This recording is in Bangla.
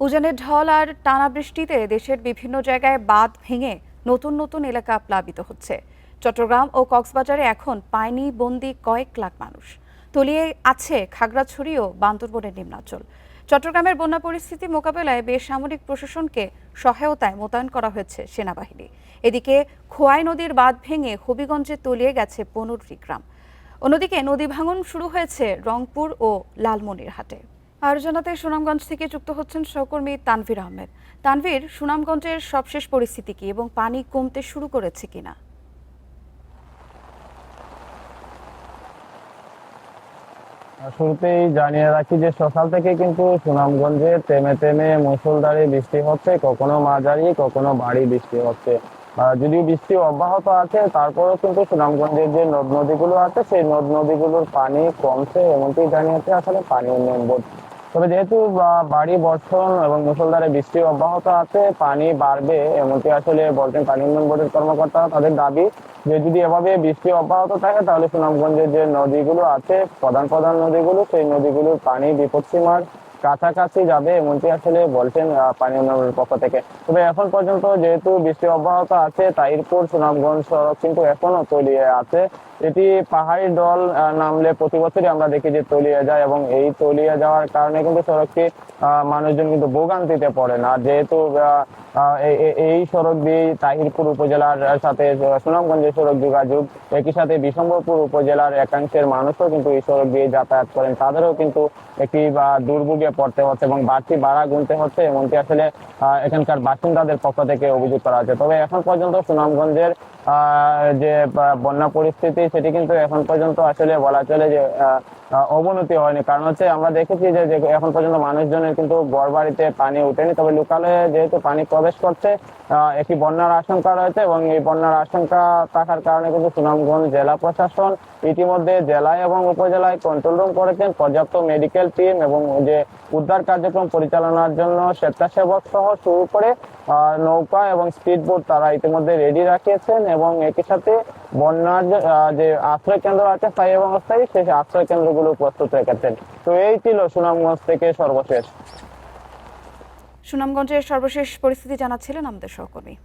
উজানের ঢল আর টানা বৃষ্টিতে দেশের বিভিন্ন জায়গায় বাঁধ ভেঙে নতুন নতুন এলাকা প্লাবিত হচ্ছে। চট্টগ্রাম ও কক্সবাজারে এখন পানি বন্দি কয়েক লাখ মানুষ। তলিয়ে আছে খাগড়াছড়ি ও বান্দরবনের নিম্নাঞ্চল। চট্টগ্রামের বন্যা পরিস্থিতি মোকাবেলায় বেসামরিক প্রশাসনকে সহায়তায় মোতায়েন করা হয়েছে সেনাবাহিনী। এদিকে খোয়াই নদীর বাঁধ ভেঙে হবিগঞ্জে তলিয়ে গেছে 15টি গ্রাম। অন্যদিকে নদী ভাঙন শুরু হয়েছে রংপুর ও লালমনিরহাটে। আর জানাতে সুনামগঞ্জ থেকে যুক্ত হচ্ছেন সহকর্মী তানভীর আহমেদ। তানভীর, সুনামগঞ্জের সবশেষ পরিস্থিতি কি এবং পানি কমতে শুরু করেছে কিনা? শুরুতেই জানিয়ে রাখি যে সকাল থেকে কিন্তু সুনামগঞ্জে থেমে থেমে মুষলধারে বৃষ্টি হচ্ছে, কখনো মাঝারি কখনো ভারী বৃষ্টি হচ্ছে। যদিও বৃষ্টি অব্যাহত আছে, তারপরেও কিন্তু সুনামগঞ্জের যে নদ নদীগুলো আছে সেই নদ নদীগুলোর পানি কমছে, এমনটি জানিয়েছে আসলে পানি উন্নয়ন বোর্ড। তবে যেহেতু ভারী বর্ষণ এবং মুষলধারে বৃষ্টি অব্যাহত আছে, পানি বাড়বে এমনটি আসলে বলছেন পানি উন্নয়ন বোর্ডের কর্মকর্তারা। তাদের দাবি যে যদি এভাবে বৃষ্টি অব্যাহত থাকে তাহলে সুনামগঞ্জের যে নদীগুলো আছে, প্রধান প্রধান নদীগুলো, সেই নদীগুলোর পানি বিপদসীমার কাছাকাছি যাবে এমনটি আসলে বলছেন পানি উন্নয়নের পক্ষ থেকে। তবে এখন পর্যন্ত যেহেতু বৃষ্টি অব্যাহত আছে, তাহিরপুর সুনামগঞ্জ সড়ক কিন্তু এখনো তলিয়ে আছে। এটি পাহাড়ি ঢল নামলে প্রতি বছরই আমরা দেখি যে তলিয়ে যায়, এবং এই তলিয়ে যাওয়ার কারণে কিন্তু সড়কটি মানুষজন কিন্তু ভোগান্তিতে পড়ে না। যেহেতু এই সড়ক দিয়ে তাহিরপুর উপজেলার সাথে সুনামগঞ্জের সড়ক যোগাযোগ, একই সাথে বিশম্বরপুর উপজেলার একাংশের মানুষও কিন্তু এই সড়ক দিয়ে যাতায়াত করেন, তাদেরও কিন্তু একটি দুর্ভোগে পড়তে হচ্ছে এবং বাড়তি ভাড়া গুনতে হচ্ছে এমনটি আসলে এখানকার বাসিন্দাদের পক্ষ থেকে অভিযোগ করা হচ্ছে। তবে এখন পর্যন্ত সুনামগঞ্জের যে বন্যা পরিস্থিতি সেটি কিন্তু এখন পর্যন্ত আসলে বলা চলে যে অবনতি হয়নি। কারণ হচ্ছে আমরা দেখেছি যে এখন পর্যন্ত মানুষজনের কিন্তু ঘরবাড়িতে পানি উঠেনি। তবে লোকালয়ে যেহেতু পানি প্রবেশ করছে, একটি বন্যার আশঙ্কা রয়েছে, এবং এই বন্যার আশঙ্কা থাকার কারণে কিন্তু সুনামগঞ্জ জেলা প্রশাসন ইতিমধ্যে জেলায় এবং উপজেলায় কন্ট্রোল রুম করেছেন, পর্যাপ্ত মেডিকেল টিম এবং যে উদ্ধার কার্যক্রম পরিচালনার জন্য স্বেচ্ছাসেবক সহ শুরু করে নৌকা এবং স্পিড বোট তারা ইতিমধ্যে রেডি রাখিয়েছেন, এবং একই সাথে বন্যার যে আশ্রয় কেন্দ্র আছে স্থায়ী এবং অস্থায়ী, সেই আশ্রয় কেন্দ্রগুলো প্রস্তুত রেখেছেন। তো এই ছিল সুনামগঞ্জ থেকে সর্বশেষ। সুনামগঞ্জের সর্বশেষ পরিস্থিতি জানাচ্ছিলেন আমাদের সহকর্মী।